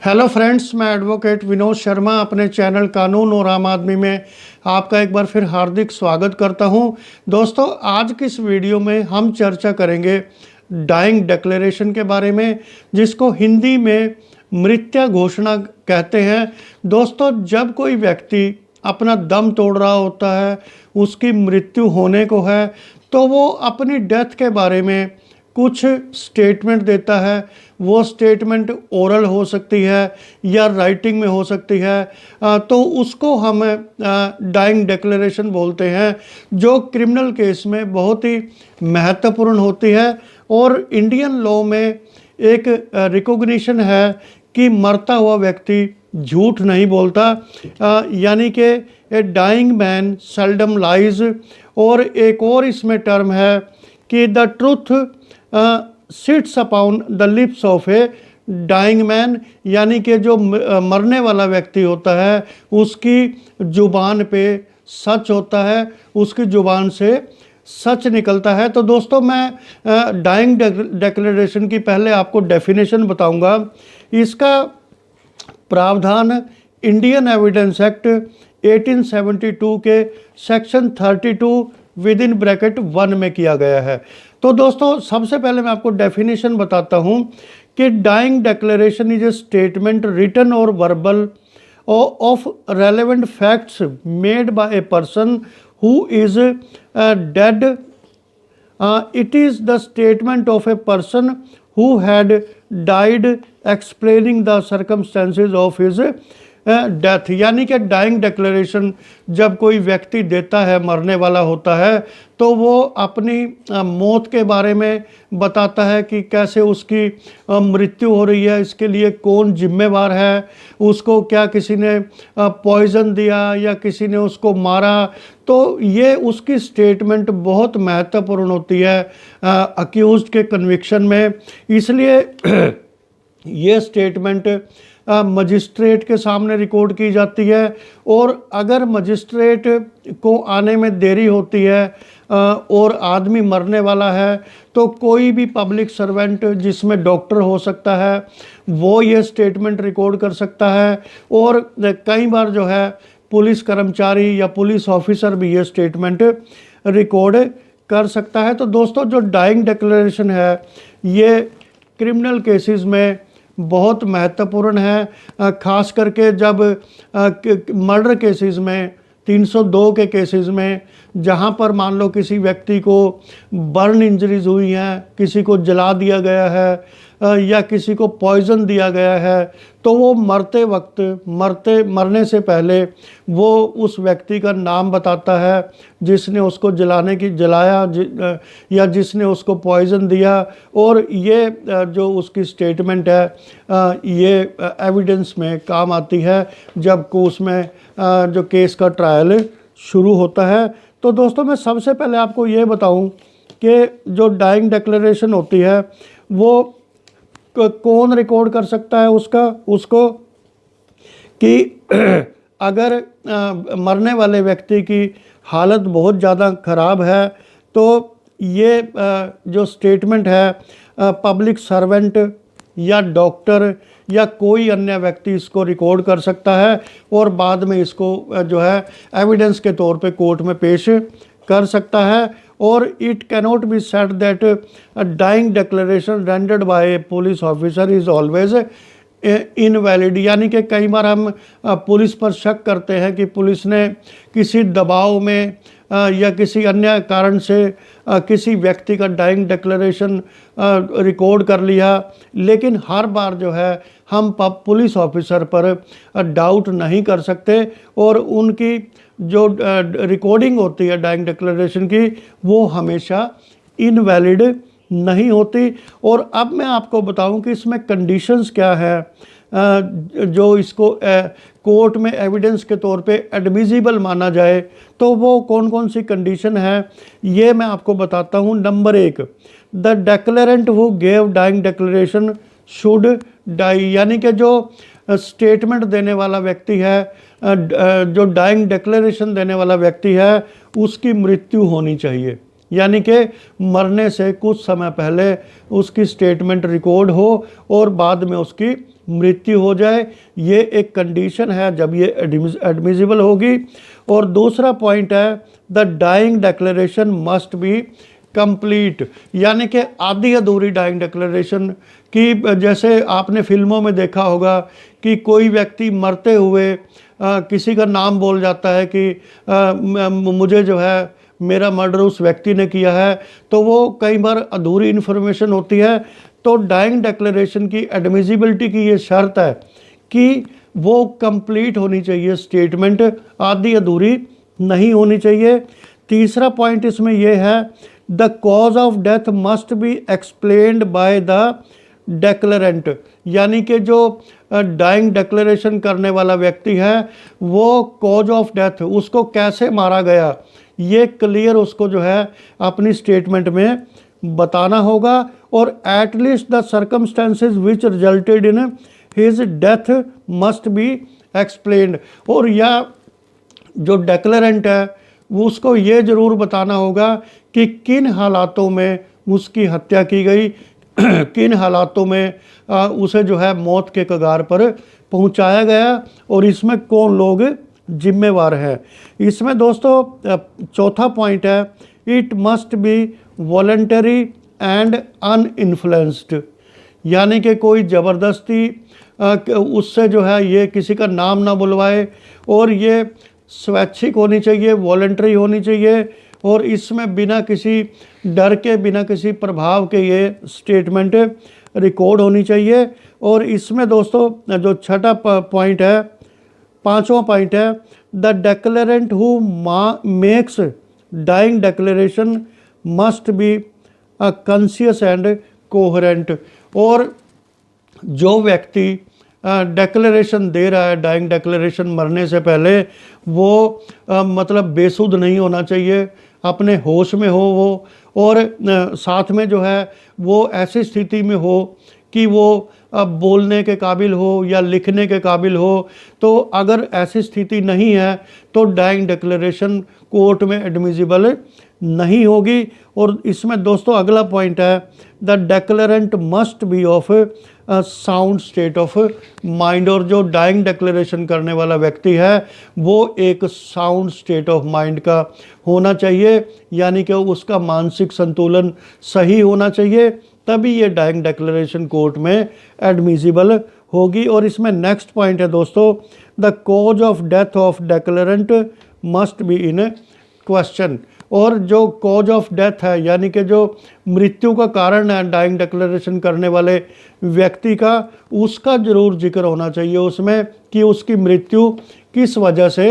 Hello friends, मैं advocate Vinod Sharma अपने channel कानून और आम आदमी में आपका एक बार फिर हार्दिक स्वागत करता हूं। दोस्तों, आज की इस वीडियो में हम चर्चा करेंगे डाइंग डिक्लेरेशन के बारे में, जिसको हिंदी में मृत्यु घोषणा कहते हैं। दोस्तों, जब कोई व्यक्ति अपना दम तोड़ रहा होता है, उसकी मृत्यु होने को है, तो वो अपनी डेथ के बारे में कुछ स्टेटमेंट देता है। वो स्टेटमेंट ओरल हो सकती है या राइटिंग में हो सकती है, तो उसको हम डाइंग डिक्लेरेशन बोलते हैं, जो क्रिमिनल केस में बहुत ही महत्वपूर्ण होती है। और इंडियन लॉ में एक रिकॉग्निशन है कि मरता हुआ व्यक्ति झूठ नहीं बोलता, यानी कि a dying man seldom lies. और एक और इसमें टर्म है कि the truth sits upon the lips of a dying man, यानी कि जो मरने वाला व्यक्ति होता है उसकी जुबान पे सच होता है, उसकी जुबान से सच निकलता है। तो दोस्तों, मैं डाइंग डिक्लेरेशन की पहले आपको डेफिनेशन बताऊंगा। इसका प्रावधान इंडियन एविडेंस एक्ट 1872 के सेक्शन 32 विद इन ब्रैकेट 1 में किया गया है। तो दोस्तों, सबसे पहले मैं आपको डेफिनेशन बताता हूं कि dying declaration is a statement written or verbal of relevant facts made by a person who is dead. It is the statement of a person who had died explaining the circumstances of his death. यानी कि dying declaration जब कोई व्यक्ति देता है, मरने वाला होता है, तो वो अपनी मौत के बारे में बताता है कि कैसे उसकी मृत्यु हो रही है, इसके लिए कौन जिम्मेवार है, उसको क्या किसी ने पॉइजन दिया या किसी ने उसको मारा। तो ये उसकी स्टेटमेंट बहुत महत्वपूर्ण होती है अक्यूज्ड के कन्विक्शन में। इसलिए ये स्टेटमेंट मजिस्ट्रेट के सामने रिकॉर्ड की जाती है। और अगर मजिस्ट्रेट को आने में देरी होती है और आदमी मरने वाला है, तो कोई भी पब्लिक सर्वेंट, जिसमें डॉक्टर हो सकता है, वो ये स्टेटमेंट रिकॉर्ड कर सकता है। और कई बार जो है पुलिस कर्मचारी या पुलिस ऑफिसर भी ये स्टेटमेंट रिकॉर्ड कर सकता है। तो दोस्तों, जो डाइंग डिक्लेरेशन है ये क्रिमिनल केसेस में बहुत महत्वपूर्ण है, खास करके जब मर्डर केसेस में, 302 के केसेस में, जहां पर मान लो किसी व्यक्ति को बर्न इंजरीज हुई हैं, किसी को जला दिया गया है या किसी को पॉइजन दिया गया है, तो वो मरने से पहले वो उस व्यक्ति का नाम बताता है जिसने उसको जलाया या जिसने उसको पॉइजन दिया। और ये जो उसकी स्टेटमेंट है ये एविडेंस में काम आती है जब को उसमें जो केस का ट्रायल शुरू होता है। तो दोस्तों, मैं सबसे पहले आपको ये बताऊं कि जो डाइंग डिक्लेरेशन होती है वो कौन रिकॉर्ड कर सकता है उसको कि अगर मरने वाले व्यक्ति की हालत बहुत ज़्यादा ख़राब है, तो ये जो स्टेटमेंट है पब्लिक सर्वेंट या डॉक्टर या कोई अन्य व्यक्ति इसको रिकॉर्ड कर सकता है और बाद में इसको जो है एविडेंस के तौर पे कोर्ट में पेश कर सकता है। और it cannot be said that dying declaration rendered by a police officer is always invalid. यानी कि कई बार हम पुलिस पर शक करते हैं कि पुलिस ने किसी दबाव में या किसी अन्य कारण से किसी व्यक्ति का डाइंग डिक्लेरेशन रिकॉर्ड कर लिया, लेकिन हर बार जो है हम पुलिस ऑफिसर पर डाउट नहीं कर सकते और उनकी जो रिकॉर्डिंग होती है डाइंग डिक्लेरेशन की वो हमेशा इनवैलिड नहीं होती। और अब मैं आपको बताऊं कि इसमें कंडीशंस क्या है जो इसको कोर्ट में एविडेंस के तौर पे एडमिसिबल माना जाए, तो वो कौन कौन सी कंडीशन है ये मैं आपको बताता हूँ। Number 1, the declarant who gave dying declaration should die. यानी कि जो स्टेटमेंट देने वाला व्यक्ति है, जो डाइंग डिक्लेरेशन देने वाला व्यक्ति है, उसकी मृत्यु होनी चाहिए। यानी कि मरने से कुछ समय पहले उसकी स्टेटमेंट रिकॉर्ड हो और बाद में उसकी मृत्यु हो जाए, ये एक कंडीशन है जब ये एडमिसिबल होगी। और दूसरा पॉइंट है the dying declaration must be complete, यानी कि आधी अधूरी डाइंग डिक्लेरेशन की, जैसे आपने फिल्मों में देखा होगा कि कोई व्यक्ति मरते हुए किसी का नाम बोल जाता है कि मुझे जो है मेरा मर्डर उस व्यक्ति ने किया है, तो वो कई बार अधूरी इन्फॉर्मेशन होती है। तो डाइंग डिक्लेरेशन की एडमिसिबिलिटी की ये शर्त है कि वो कंप्लीट होनी चाहिए, स्टेटमेंट आधी अधूरी नहीं होनी चाहिए। तीसरा पॉइंट इसमें यह है the cause of death must be explained by the declarant, यानी कि जो डाइंग डिक्लेरेशन करने वाला व्यक्ति है वो कॉज ऑफ डेथ, उसको कैसे मारा गया, ये क्लियर उसको जो है अपनी स्टेटमेंट में बताना होगा। और at least the circumstances which resulted in his death must be explained, और या जो डेक्लेरेंट है वो उसको ये ज़रूर बताना होगा कि किन हालातों में उसकी हत्या की गई, किन हालातों में उसे जो है मौत के कगार पर पहुंचाया गया और इसमें कौन लोग जिम्मेवार हैं। इसमें दोस्तों चौथा पॉइंट है it must be voluntary and uninfluenced, यानी कि कोई ज़बरदस्ती उससे जो है ये किसी का नाम ना बुलवाए, और ये स्वैच्छिक होनी चाहिए, वॉलंटरी होनी चाहिए, और इसमें बिना किसी डर के, बिना किसी प्रभाव के ये स्टेटमेंट रिकॉर्ड होनी चाहिए। और इसमें दोस्तों जो छठा पॉइंट है, पांचवा पॉइंट है the declarant who makes dying declaration must be conscious and coherent, और जो व्यक्ति डेक्लेरेशन दे रहा है डाइंग डिक्लेरेशन मरने से पहले, वो मतलब बेसुध नहीं होना चाहिए, अपने होश में हो वो, और साथ में जो है वो ऐसी स्थिति में हो कि वो बोलने के काबिल हो या लिखने के काबिल हो। तो अगर ऐसी स्थिति नहीं है तो डाइंग डिक्लेरेशन कोर्ट में एडमिसिबल नहीं होगी। और इसमें दोस्तों अगला पॉइंट है the declarant must be of sound state of mind, और जो डाइंग डिक्लेरेशन करने वाला व्यक्ति है वो एक साउंड स्टेट ऑफ माइंड का होना चाहिए, यानी कि उसका मानसिक संतुलन सही होना चाहिए, तभी ये डाइंग डिक्लेरेशन कोर्ट में एडमिसिबल होगी। और इसमें नेक्स्ट पॉइंट है दोस्तों the cause of death of declarant must be in question, और जो कॉज ऑफ डेथ है यानी कि जो मृत्यु का कारण है डाइंग डिक्लेरेशन करने वाले व्यक्ति का, उसका ज़रूर जिक्र होना चाहिए उसमें कि उसकी मृत्यु किस वजह से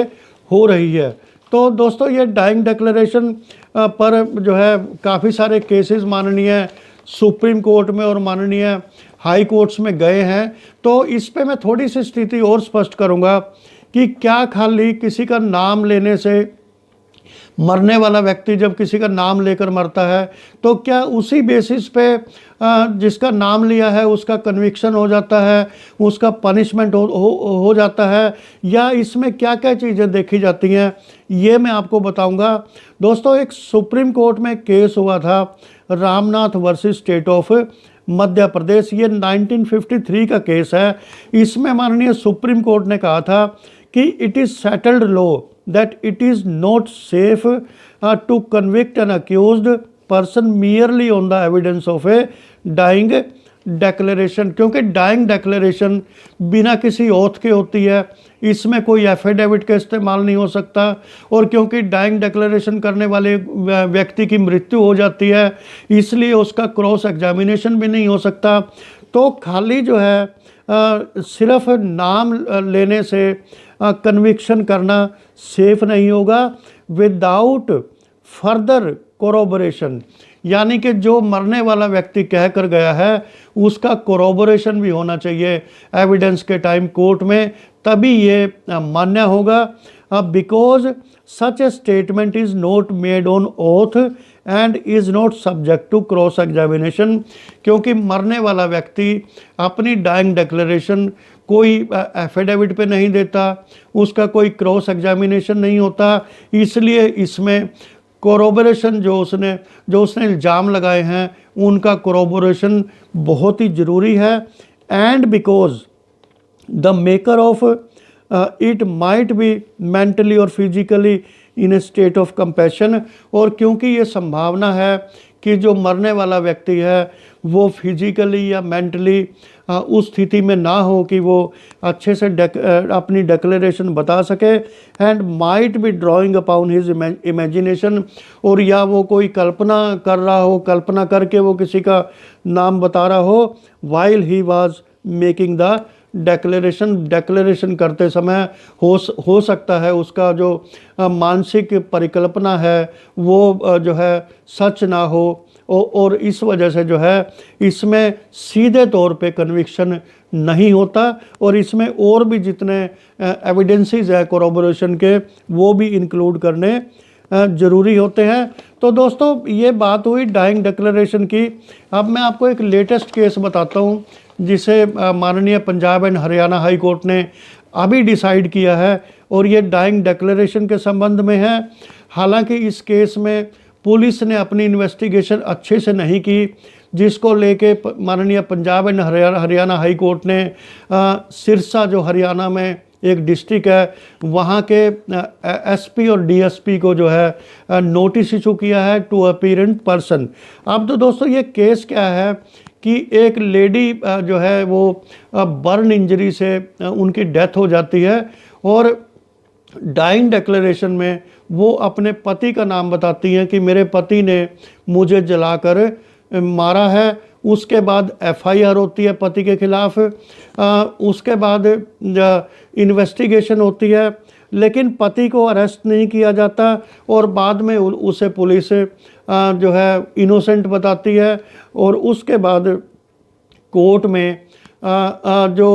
हो रही है। तो दोस्तों ये डाइंग डिक्लेरेशन पर जो है काफ़ी सारे केसेस माननीय सुप्रीम कोर्ट में और माननीय हाई कोर्ट्स में गए हैं। तो इस पे मैं थोड़ी सी स्थिति और स्पष्ट करूंगा कि क्या खाली किसी का नाम लेने से मरने वाला व्यक्ति जब किसी का नाम लेकर मरता है तो क्या उसी बेसिस पे जिसका नाम लिया है उसका कन्विक्शन हो जाता है, उसका पनिशमेंट हो जाता है, या इसमें क्या क्या चीज़ें देखी जाती हैं ये मैं आपको बताऊंगा। दोस्तों एक सुप्रीम कोर्ट में केस हुआ था Ramnath versus state of Madhya Pradesh, ये 1953 का केस है। इसमें माननीय सुप्रीम कोर्ट ने कहा था कि it is settled law that it is not safe to convict an accused person merely on the evidence of a dying declaration, क्योंकि डाइंग डिक्लेरेशन बिना किसी ओथ के होती है, इसमें कोई एफिडेविट का इस्तेमाल नहीं हो सकता, और क्योंकि डाइंग डिक्लेरेशन करने वाले व्यक्ति की मृत्यु हो जाती है इसलिए उसका क्रॉस एग्जामिनेशन भी नहीं हो सकता। तो खाली जो है सिर्फ नाम लेने से कन्विक्शन करना सेफ नहीं होगा विदाउट फर्दर कोरोबोरेशन, यानी कि जो मरने वाला व्यक्ति कह कर गया है उसका कोरोबोरेशन भी होना चाहिए एविडेंस के टाइम कोर्ट में, तभी ये मान्य होगा। Because such a statement is not made on oath and is not subject to cross examination, क्योंकि मरने वाला व्यक्ति अपनी डाइंग डिक्लेरेशन कोई एफिडेविट पे नहीं देता, उसका कोई क्रॉस एग्जामिनेशन नहीं होता, इसलिए इसमें कोरोबोरेशन जो उसने इल्ज़ाम लगाए हैं उनका कोरोबोरेशन बहुत ही ज़रूरी है। And because the maker of it might be mentally or physically in a state of compassion. और क्योंकि ये संभावना है कि जो मरने वाला व्यक्ति है वो फिजिकली या मेंटली उस स्थिति में ना हो कि वो अच्छे से अपनी डिक्लेरेशन बता सके, and might be drawing upon his imagination, और या वो कोई कल्पना कर रहा हो, कल्पना करके वो किसी का नाम बता रहा हो while he was making the declaration करते समय हो सकता है उसका जो मानसिक परिकल्पना है वो जो है सच ना हो, और इस वजह से जो है इसमें सीधे तौर पे कन्विक्शन नहीं होता, और इसमें और भी जितने एविडेंसेस है कोरोबोरेशन के वो भी इंक्लूड करने ज़रूरी होते हैं। तो दोस्तों ये बात हुई डाइंग डिक्लेरेशन की। अब मैं आपको एक लेटेस्ट केस बताता हूँ जिसे माननीय Punjab and Haryana high court ने अभी डिसाइड किया है, और ये डाइंग डिक्लेरेशन के संबंध में है। हालांकि इस केस में पुलिस ने अपनी इन्वेस्टिगेशन अच्छे से नहीं की, जिसको लेके माननीय Punjab and Haryana high court ने सिरसा जो हरियाणा में एक डिस्ट्रिक्ट है वहाँ के एसपी और डीएसपी को जो है नोटिस इशू किया है टू अपीरेंट पर्सन। अब तो दोस्तों ये केस क्या है कि एक लेडी जो है वो बर्न इंजरी से उनकी डेथ हो जाती है, और डाइंग डिक्लेरेशन में वो अपने पति का नाम बताती हैं कि मेरे पति ने मुझे जलाकर मारा है। उसके बाद एफआईआर होती है पति के खिलाफ, उसके बाद इन्वेस्टिगेशन होती है, लेकिन पति को अरेस्ट नहीं किया जाता, और बाद में उसे पुलिस जो है इनोसेंट बताती है। और उसके बाद कोर्ट में जो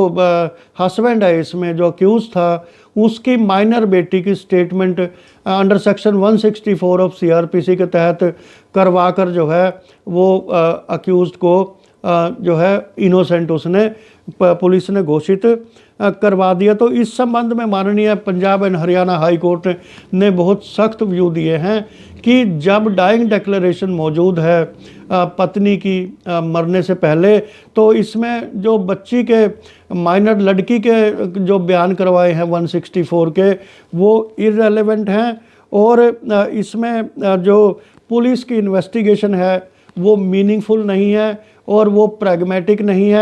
हस्बैंड है इसमें जो अक्यूज था उसकी माइनर बेटी की statement under section 164 of CrPC के तहत करवा कर जो है वो अक्यूज को जो है इनोसेंट उसने पुलिस ने घोषित करवा दिया। तो इस संबंध में माननीय Punjab and Haryana high court ने बहुत सख्त व्यू दिए हैं कि जब डाइंग डिक्लेरेशन मौजूद है पत्नी की मरने से पहले, तो इसमें जो बच्ची के माइनर लड़की के जो बयान करवाए हैं 164 के वो इररेलेवेंट हैं, और इसमें जो पुलिस की इन्वेस्टिगेशन है वो मीनिंगफुल नहीं है और वो प्रैग्मेटिक नहीं है।